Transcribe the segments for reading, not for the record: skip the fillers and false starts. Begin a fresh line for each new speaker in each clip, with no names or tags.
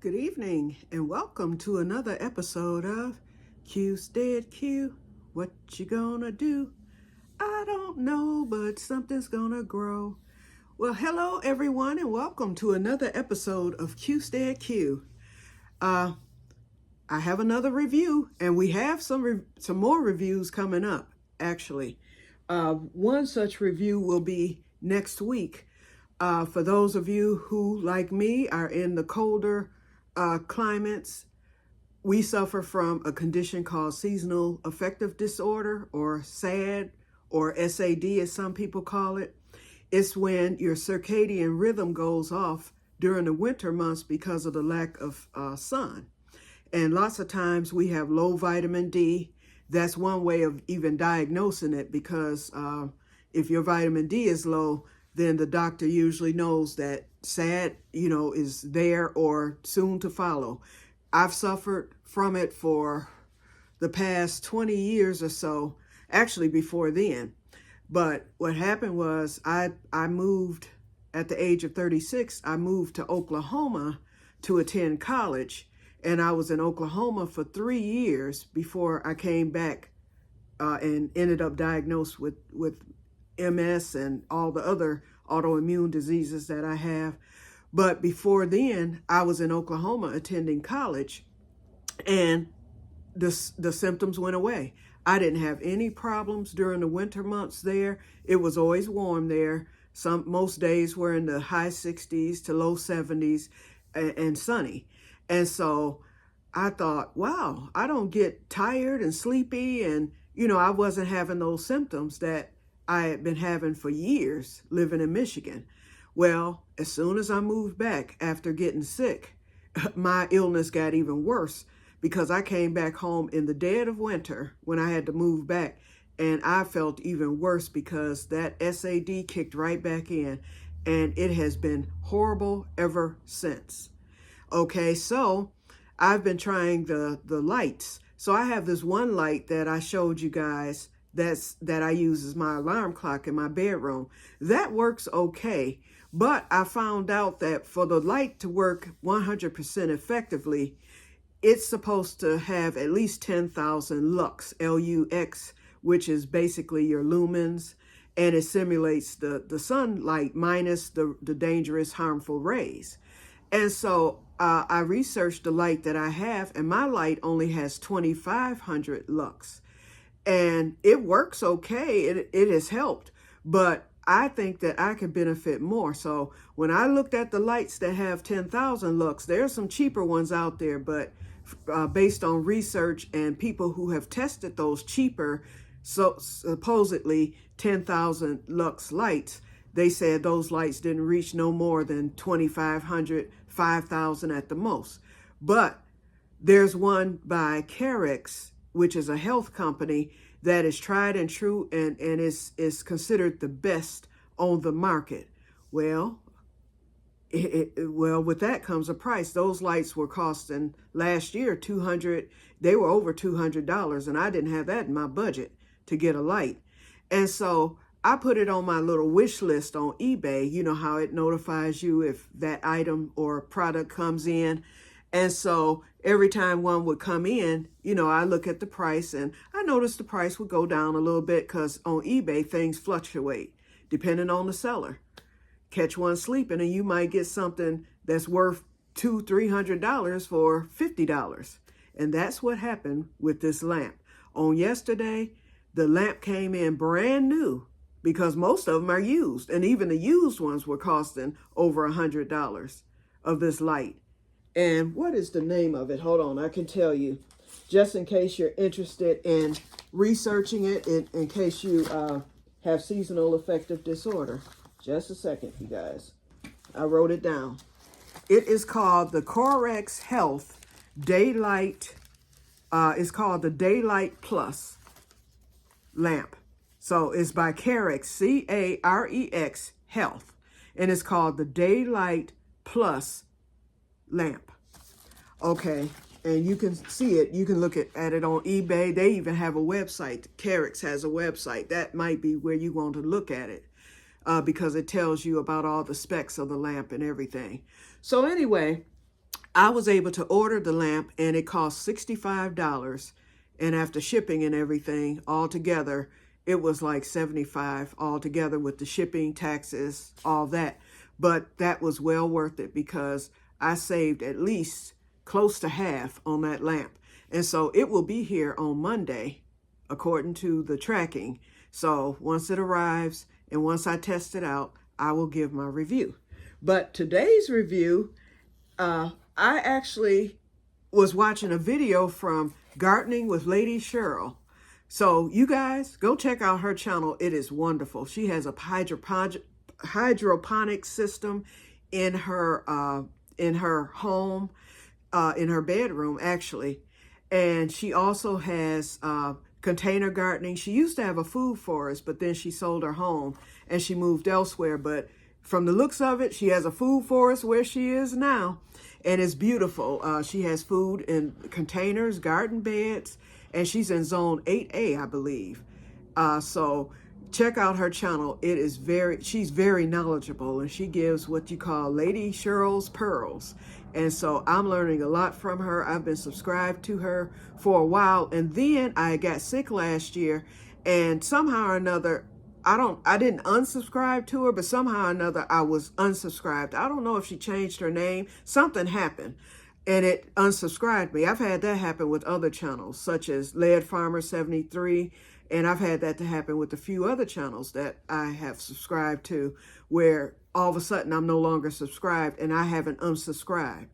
Good evening and welcome to another episode of Que-stead-Que. What you gonna do? I don't know, but something's gonna grow. Well, hello everyone and welcome to another episode of Que-stead-Que. I have another review and we have some more reviews coming up, actually. One such review will be next week. For those of you who, like me, are in the colder climates, we suffer from a condition called seasonal affective disorder, or SAD, or SAD as some people call it. It's when your circadian rhythm goes off during the winter months because of the lack of sun. And lots of times we have low vitamin D. That's one way of even diagnosing it, because if your vitamin D is low, then the doctor usually knows that SAD, is there or soon to follow. I've suffered from it for the past 20 years or so, actually before then. But what happened was I moved at the age of 36. I moved to Oklahoma to attend college, and I was in Oklahoma for 3 years before I came back and ended up diagnosed with MS and all the other autoimmune diseases that I have. But before then, I was in Oklahoma attending college, and the symptoms went away. I didn't have any problems during the winter months there. It was always warm there. Most days were in the high 60s to low 70s and sunny. And so I thought, wow, I don't get tired and sleepy. And, I wasn't having those symptoms that I had been having for years living in Michigan. Well, as soon as I moved back after getting sick, my illness got even worse, because I came back home in the dead of winter when I had to move back, and I felt even worse because that SAD kicked right back in, and it has been horrible ever since. Okay, so I've been trying the lights. So I have this one light that I showed you guys that I use as my alarm clock in my bedroom. That works okay, but I found out that for the light to work 100% effectively, it's supposed to have at least 10,000 lux, L-U-X, which is basically your lumens, and it simulates the sunlight minus the dangerous, harmful rays. And so I researched the light that I have, and my light only has 2,500 lux. And it works okay. It has helped, but I think that I can benefit more. So when I looked at the lights that have 10,000 lux, there's some cheaper ones out there, but based on research and people who have tested those cheaper, so supposedly 10,000 lux lights, they said those lights didn't reach no more than 2,500, 5,000 at the most. But there's one by Que-stead-Que, which is a health company that is tried and true and is considered the best on the market. Well, with that comes a price. Those lights were costing last year $200. They were over $200, and I didn't have that in my budget to get a light. And so I put it on my little wish list on eBay. You know how it notifies you if that item or product comes in. And so every time one would come in, I look at the price, and I noticed the price would go down a little bit, because on eBay, things fluctuate depending on the seller. Catch one sleeping, and you might get something that's worth $200-300 for $50. And that's what happened with this lamp. On yesterday, the lamp came in brand new, because most of them are used. And even the used ones were costing over $100 of this light. And what is the name of it? Hold on, I can tell you, just in case you're interested in researching it, in case you have seasonal affective disorder. Just a second, you guys. I wrote it down. It is called the Corex Health Daylight. It's called the Daylight Plus lamp. So it's by Carex, C-A-R-E-X Health. And it's called the Daylight Plus lamp. Okay, and you can see it. You can look at it on eBay. They even have a website. Carex has a website. That might be where you want to look at it, because it tells you about all the specs of the lamp and everything. So anyway, I was able to order the lamp and it cost $65. And after shipping and everything all together, it was like 75 all together with the shipping, taxes, all that. But that was well worth it because I saved at least close to half on that lamp. And so it will be here on Monday, according to the tracking. So once it arrives and once I test it out, I will give my review. But today's review, I actually was watching a video from Gardening with Lady Cheryl. So you guys go check out her channel. It is wonderful. She has a hydroponic system in her home, in her bedroom actually, and she also has container gardening. She used to have a food forest, but then she sold her home and she moved elsewhere. But from the looks of it, she has a food forest where she is now, and it's beautiful. She has food in containers, garden beds, and she's in zone 8A, I believe. So check out her channel. She's very knowledgeable, and she gives what you call Lady Cheryl's Pearls. And so I'm learning a lot from her. I've been subscribed to her for a while, and then I got sick last year, and somehow or another, I didn't unsubscribe to her, but somehow or another I was unsubscribed. I don't know if she changed her name. Something happened and it unsubscribed me. I've had that happen with other channels such as Lead Farmer 73, and I've had that to happen with a few other channels that I have subscribed to, where all of a sudden I'm no longer subscribed and I haven't unsubscribed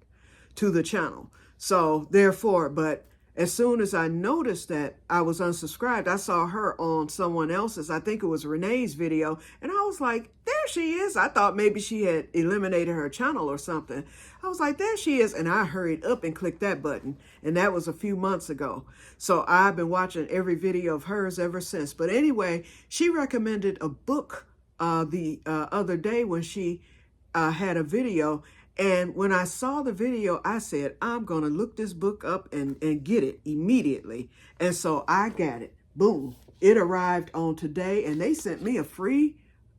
to the channel. So therefore, but as soon as I noticed that I was unsubscribed, I saw her on someone else's, I think it was Renee's video, and I was like, there she is. I thought maybe she had eliminated her channel or something. I was like, there she is, and I hurried up and clicked that button, and that was a few months ago. So I've been watching every video of hers ever since. But anyway, she recommended a book the other day when she had a video. And when I saw the video, I said, I'm going to look this book up and get it immediately. And so I got it. Boom. It arrived on today, and they sent me a free,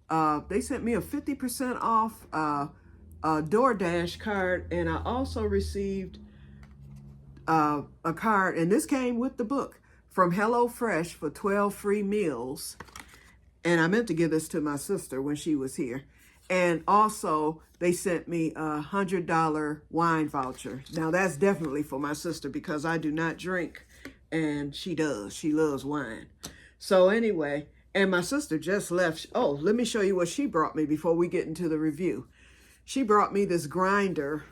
they sent me a 50% off DoorDash card. And I also received a card, and this came with the book, from HelloFresh for 12 free meals. And I meant to give this to my sister when she was here. And also, they sent me a $100 wine voucher. Now, that's definitely for my sister because I do not drink, and she does. She loves wine. So anyway, and my sister just left. Oh, let me show you what she brought me before we get into the review. She brought me this grinder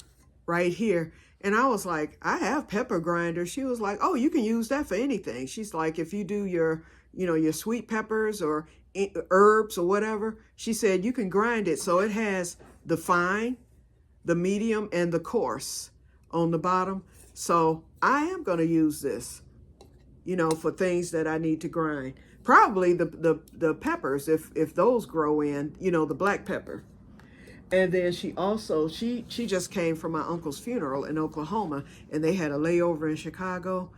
right here. And I was like, I have pepper grinder. She was like, oh, you can use that for anything. She's like, if you do your, your sweet peppers or herbs or whatever, she said you can grind it. So it has the fine, the medium, and the coarse on the bottom. So I am going to use this, for things that I need to grind. Probably the peppers, if those grow in, the black pepper. And then she also, she just came from my uncle's funeral in Oklahoma, and they had a layover in Chicago.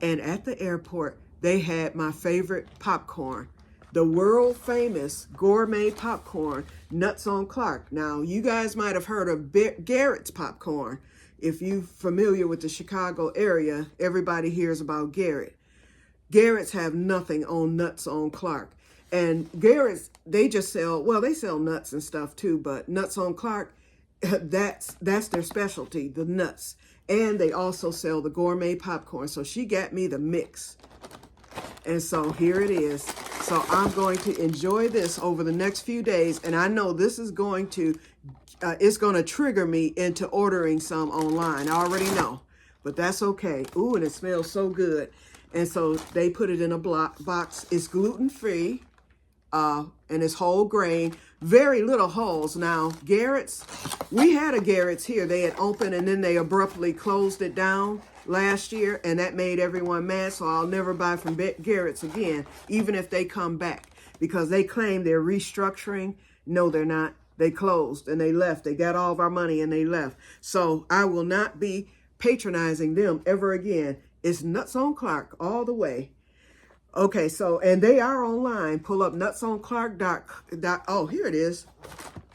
And at the airport, they had my favorite popcorn, the world famous gourmet popcorn, Nuts on Clark. Now, you guys might have heard of Garrett's popcorn. If you're familiar with the Chicago area, everybody hears about Garrett. Garrett's have nothing on Nuts on Clark. And Garrett's, they just sell, well, they sell nuts and stuff too, but Nuts on Clark, that's their specialty, the nuts. And they also sell the gourmet popcorn. So she got me the mix. And so here it is. So I'm going to enjoy this over the next few days. And I know this is going to, it's going to trigger me into ordering some online. I already know, but that's okay. Ooh, and it smells so good. And so they put it in a box. It's gluten-free. And it's whole grain, very little hulls. Now, Garrett's, we had a Garrett's here. They had opened and then they abruptly closed it down last year, and that made everyone mad. So I'll never buy from Garrett's again, even if they come back, because they claim they're restructuring. No, they're not. They closed and they left. They got all of our money and they left. So I will not be patronizing them ever again. It's Nuts on Clark all the way. Okay, so, and they are online. Pull up nutsonclark.com. Oh, here it is.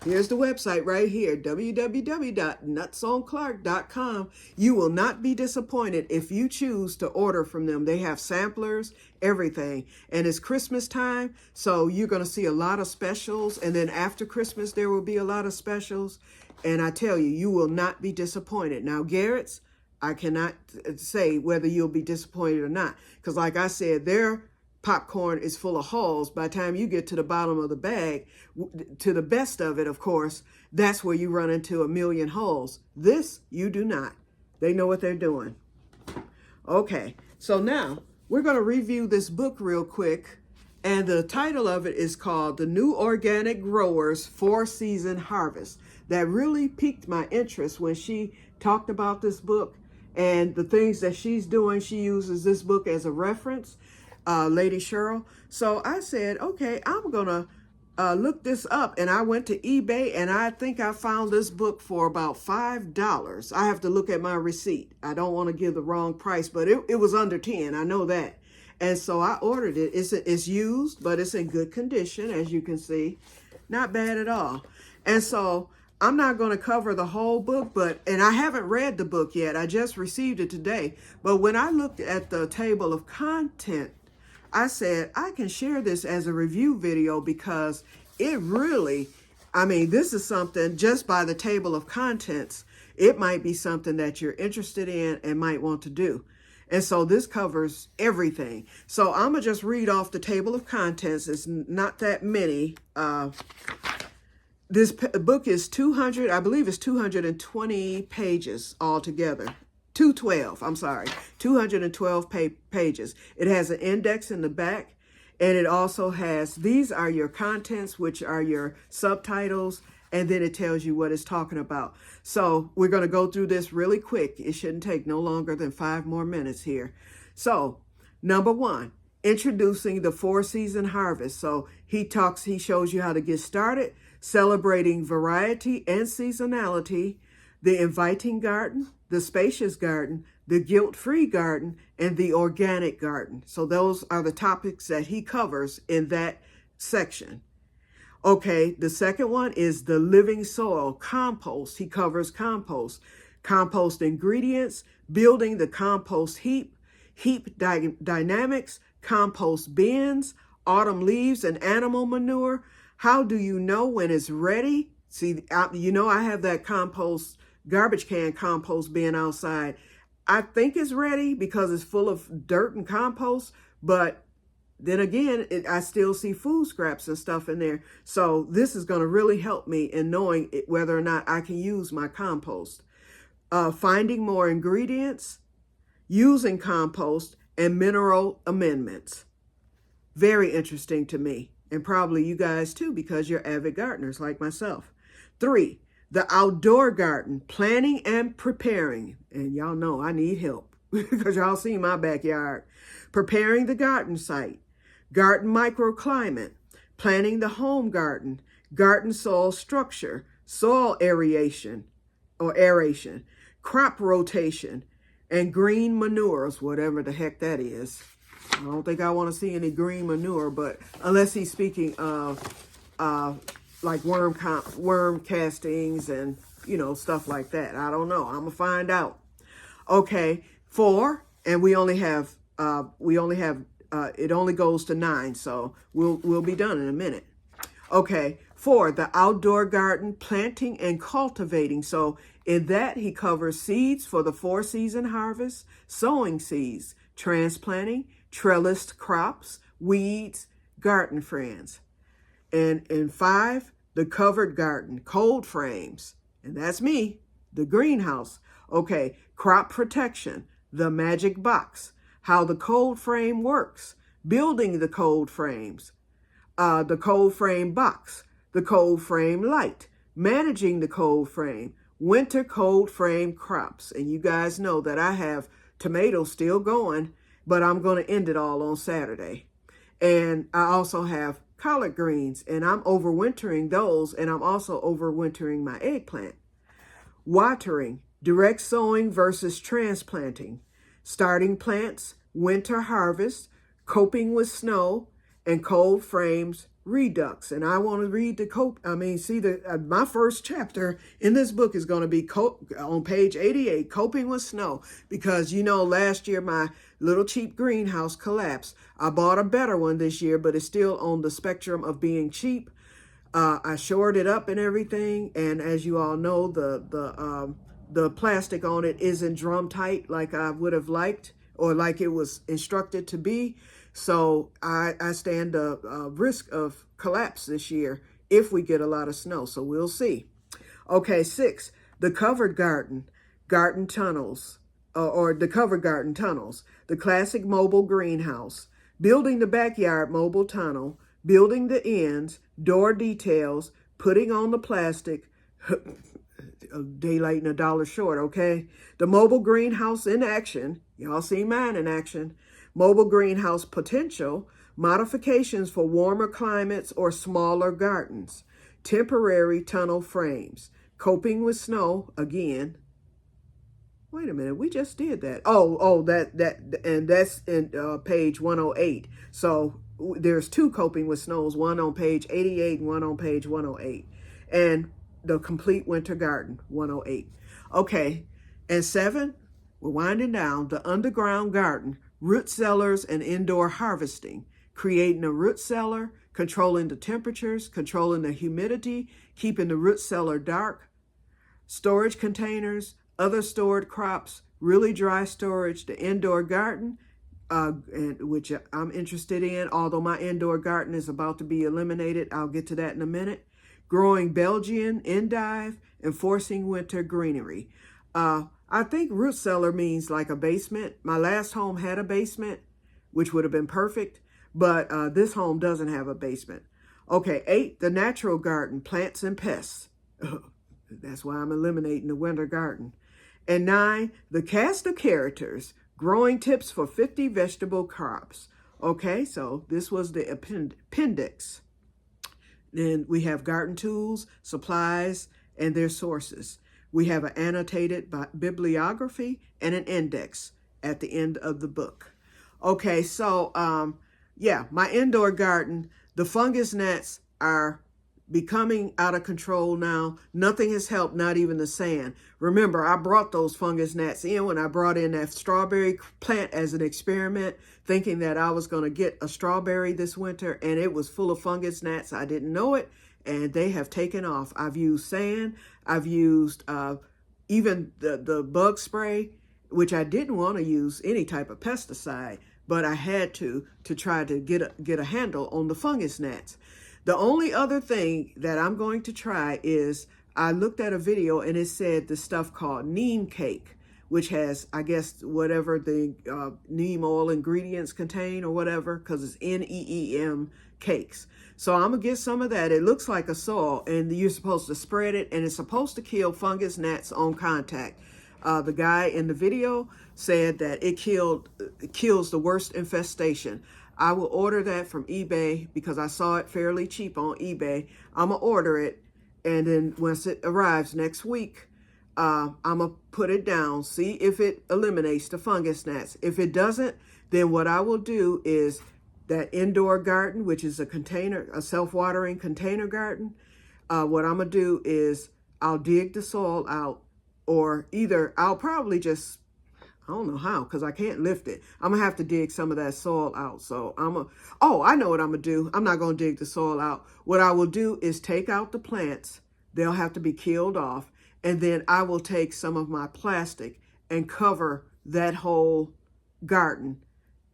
Here's the website right here, www.nutsonclark.com. You will not be disappointed if you choose to order from them. They have samplers, everything. And it's Christmas time, so you're going to see a lot of specials. And then after Christmas, there will be a lot of specials. And I tell you, you will not be disappointed. Now, Garrett's, I cannot say whether you'll be disappointed or not. Because like I said, their popcorn is full of holes. By the time you get to the bottom of the bag, to the best of it, of course, that's where you run into a million holes. This, you do not. They know what they're doing. Okay, so now we're going to review this book real quick. And the title of it is called The New Organic Growers 4-Season Harvest. That really piqued my interest when she talked about this book and the things that she's doing. She uses this book as a reference. Lady Cheryl. So I said, okay, I'm going to look this up. And I went to eBay and I think I found this book for about $5. I have to look at my receipt. I don't want to give the wrong price, but it was under 10. I know that. And so I ordered it. It's used, but it's in good condition, as you can see. Not bad at all. And so I'm not going to cover the whole book, and I haven't read the book yet. I just received it today. But when I looked at the table of content, I said, I can share this as a review video because it really, I mean, this is something just by the table of contents, it might be something that you're interested in and might want to do. And so this covers everything. So I'm going to just read off the table of contents. It's not that many. This book is 200, I believe it's 220 pages altogether. 212 pages. It has an index in the back, and it also has, these are your contents, which are your subtitles, and then it tells you what it's talking about. So we're going to go through this really quick. It shouldn't take no longer than 5 more minutes here. So, number 1, introducing the 4-season harvest. So he shows you how to get started, celebrating variety and seasonality, the inviting garden, the spacious garden, the guilt-free garden, and the organic garden. So those are the topics that he covers in that section. Okay, the second one is the living soil, compost. He covers compost ingredients, building the compost heap dynamics, compost bins, autumn leaves and animal manure. How do you know when it's ready? See, I have that garbage can compost bin outside. I think it's ready because it's full of dirt and compost, but then again, I still see food scraps and stuff in there. So this is going to really help me in knowing whether or not I can use my compost. Finding more ingredients, using compost, and mineral amendments. Very interesting to me, and probably you guys too, because you're avid gardeners like myself. 3, the outdoor garden, planning and preparing. And y'all know I need help because y'all see my backyard. Preparing the garden site, garden microclimate, planning the home garden, garden soil structure, soil aeration, crop rotation, and green manures, whatever the heck that is. I don't think I want to see any green manure, but unless he's speaking of like worm castings and, stuff like that. I don't know. I'm going to find out. Okay, 4, and we only have, it only goes to 9, so we'll be done in a minute. Okay, 4, the outdoor garden, planting and cultivating. So in that, he covers seeds for the 4-season harvest, sowing seeds, transplanting, trellised crops, weeds, garden friends. And in 5, the covered garden, cold frames, and that's me, the greenhouse. Okay, crop protection, the magic box, how the cold frame works, building the cold frames, the cold frame box, the cold frame light, managing the cold frame, winter cold frame crops. And you guys know that I have tomatoes still going, but I'm going to end it all on Saturday. And I also have collard greens, and I'm overwintering those, and I'm also overwintering my eggplant. Watering, direct sowing versus transplanting, starting plants, winter harvest, coping with snow, and cold frames redux. And I want to read my first chapter in this book is going to be on page 88, Coping with Snow, because last year my little cheap greenhouse collapsed. I bought a better one this year, but it's still on the spectrum of being cheap. I shored it up and everything, and as you all know, the plastic on it isn't drum tight like I would have liked or like it was instructed to be. So I stand a risk of collapse this year if we get a lot of snow. So we'll see. Okay, 6, the covered garden tunnels, or the covered garden tunnels, the classic mobile greenhouse, building the backyard mobile tunnel, building the ends, door details, putting on the plastic, daylight and a dollar short, okay? The mobile greenhouse in action. Y'all seen mine in action. Mobile greenhouse potential, modifications for warmer climates or smaller gardens. Temporary tunnel frames. Coping with snow, again. Wait a minute, we just did that. And that's in page 108. So there's 2 coping with snows, one on page 88 and one on page 108. And the complete winter garden, 108. Okay, and 7, we're winding down, the underground garden, root cellars and indoor harvesting, creating a root cellar, controlling the temperatures, controlling the humidity, keeping the root cellar dark, storage containers, other stored crops, really dry storage, the indoor garden, which I'm interested in, although my indoor garden is about to be eliminated. I'll get to that in a minute. Growing Belgian endive, enforcing winter greenery. I think root cellar means like a basement. My last home had a basement, which would have been perfect, but this home doesn't have a basement. Okay, 8, the natural garden, plants and pests. That's why I'm eliminating the winter garden. And 9, the cast of characters, growing tips for 50 vegetable crops. Okay, so this was the appendix. Then we have garden tools, supplies, and their sources. We have an annotated bibliography and an index at the end of the book. Okay, so my indoor garden, the fungus gnats are becoming out of control now. Nothing has helped, not even the sand. Remember, I brought those fungus gnats in when I brought in that strawberry plant as an experiment, thinking that I was going to get a strawberry this winter, and it was full of fungus gnats. I didn't know it, and they have taken off. I've used sand. I've used even the bug spray, which I didn't want to use any type of pesticide, but I had to try to get a handle on the fungus gnats. The only other thing that I'm going to try is, I looked at a video and it said the stuff called neem cake, which has, I guess, whatever the neem oil ingredients contain or whatever, because it's NEEM cakes. So I'm going to get some of that. It looks like a soil, and you're supposed to spread it, and it's supposed to kill fungus gnats on contact. The guy in the video said that it kills the worst infestation. I will order that from eBay because I saw it fairly cheap on eBay. I'm going to order it, and then once it arrives next week, I'm going to put it down, see if it eliminates the fungus gnats. If it doesn't, then what I will do is that indoor garden, which is a self-watering container garden, what I'm going to do is I'll dig the soil out, or either I'll probably just, I don't know how, because I can't lift it. I'm going to have to dig some of that soil out. So I know what I'm going to do. I'm not going to dig the soil out. What I will do is take out the plants. They'll have to be killed off. And then I will take some of my plastic and cover that whole garden.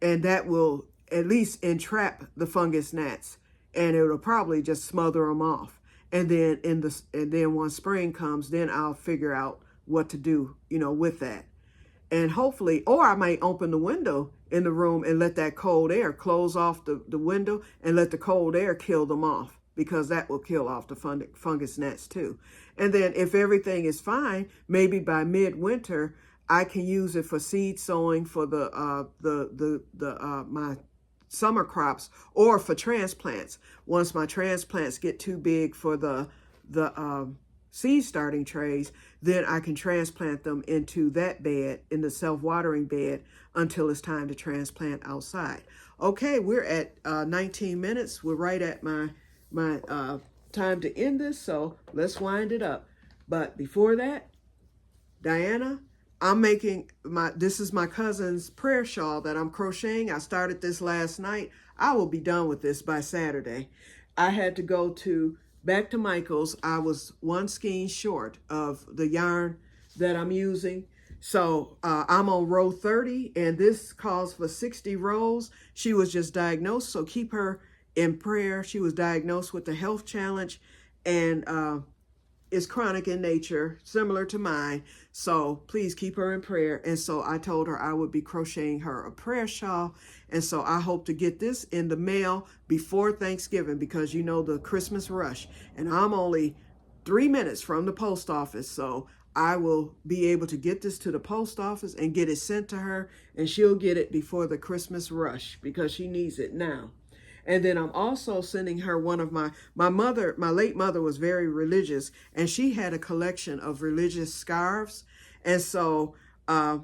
And that will at least entrap the fungus gnats. And it will probably just smother them off. And then when spring comes, then I'll figure out what to do, with that. And hopefully, or I might open the window in the room and let that cold air close off the window and let the cold air kill them off, because that will kill off the fungus gnats too. And then if everything is fine, maybe by midwinter, I can use it for seed sowing for my summer crops, or for transplants. Once my transplants get too big for the seed starting trays, then I can transplant them into that bed, in the self-watering bed, until it's time to transplant outside. Okay, we're at 19 minutes. We're right at my time to end this, so let's wind it up. But before that, Diana, I'm making this is my cousin's prayer shawl that I'm crocheting. I started this last night. I will be done with this by Saturday. I had to go back to Michael's. I was one skein short of the yarn that I'm using. So I'm on row 30, and this calls for 60 rows. She was just diagnosed, so keep her in prayer. She was diagnosed with a health challenge, and is chronic in nature, similar to mine. So please keep her in prayer. And so I told her I would be crocheting her a prayer shawl. And so I hope to get this in the mail before Thanksgiving, because you know the Christmas rush. And I'm only 3 minutes from the post office. So I will be able to get this to the post office and get it sent to her. And she'll get it before the Christmas rush because she needs it now. And then I'm also sending her one of my late mother was very religious, and she had a collection of religious scarves. And so I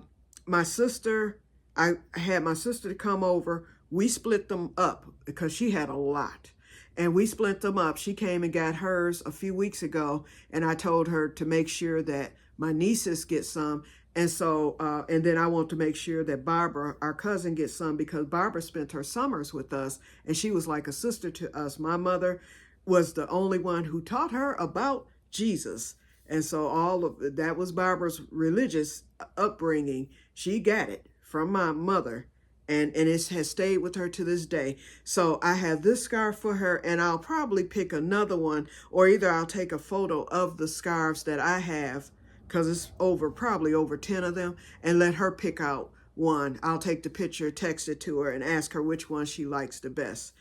had my sister to come over. We split them up because she had a lot. And we split them up. She came and got hers a few weeks ago, and I told her to make sure that my nieces get some. And so, and then I want to make sure that Barbara, our cousin, gets some, because Barbara spent her summers with us, and she was like a sister to us. My mother was the only one who taught her about Jesus. And so all of that was Barbara's religious upbringing. She got it from my mother, and it has stayed with her to this day. So I have this scarf for her, and I'll probably pick another one, or either I'll take a photo of the scarves that I have, because it's probably over 10 of them, and let her pick out one. I'll take the picture, text it to her, and ask her which one she likes the best.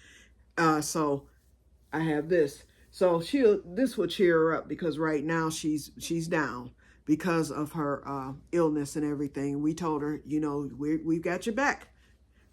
So I have this. So this will cheer her up, because right now she's down because of her illness and everything. We told her, you know, we've got your back,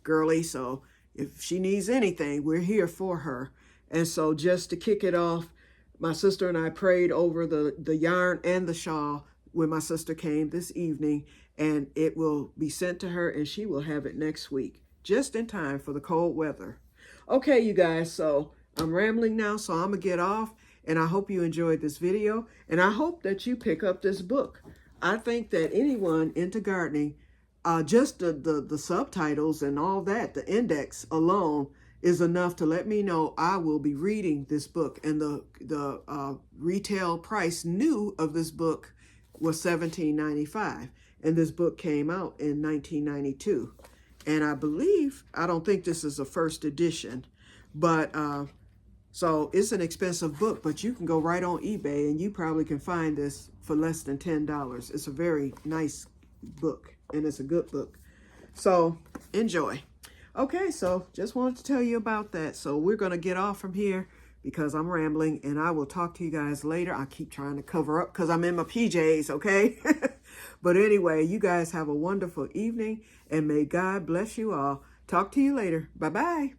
girlie. So if she needs anything, we're here for her. And so just to kick it off, my sister and I prayed over the yarn and the shawl when my sister came this evening, and it will be sent to her, and she will have it next week, just in time for the cold weather. Okay, you guys, so I'm rambling now, so I'm gonna get off, and I hope you enjoyed this video, and I hope that you pick up this book. I think that anyone into gardening, just the subtitles and all that, the index alone, is enough to let me know I will be reading this book. And the retail price new of this book was $17.95, and this book came out in 1992. And I don't think this is a first edition, but so it's an expensive book, but you can go right on eBay and you probably can find this for less than $10. It's a very nice book, and it's a good book. So enjoy. Okay, so just wanted to tell you about that. So we're going to get off from here because I'm rambling, and I will talk to you guys later. I keep trying to cover up because I'm in my PJs, okay? But anyway, you guys have a wonderful evening, and may God bless you all. Talk to you later. Bye-bye.